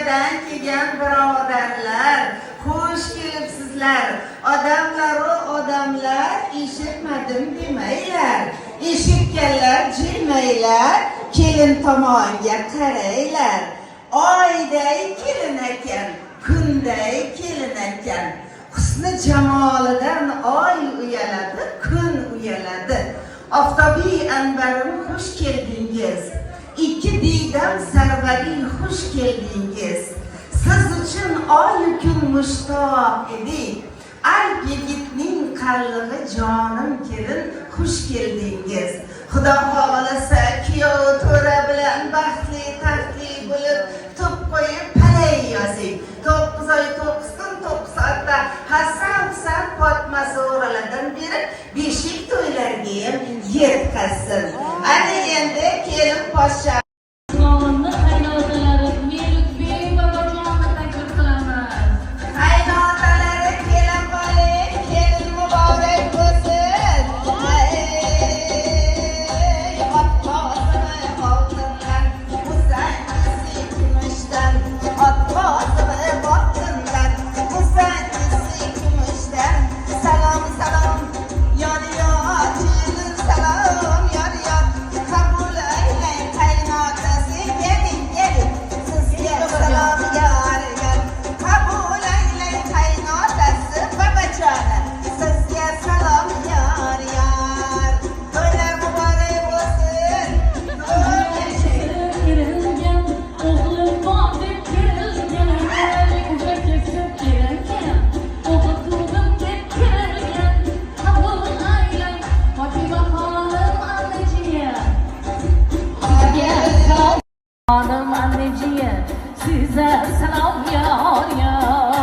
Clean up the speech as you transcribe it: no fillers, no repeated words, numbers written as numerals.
Turkiyadan kelgan birodarlar, xush kelibsizlar. Odamlar eshitmadim demanglar. Eshitganlar jilmaylar, kelin tomonga qaraylar. Oyday kelin ekan, kunday kelin ekan. Husni jamolidan oy uyaladi, kun uyaladi. Oftobiy anbarim xush keldingiz. İki didam sarvari xush keldingiz. Siz uchun oy kun mushtoq edik. Alp yigitning qallig'i jonim kelin xush keldingiz. Xudo xohlasa kuyov to'ra bilan baxtli taxtli bo'lib to'p qo'yib palay yozing. 9 oy 9 kun 9 soatda Hasan Fatmasi o'raladan beri beshik to'ylarga ham yetkazsin. Ana endi kelin poshsha Hanım anneciğim size selam yar yar.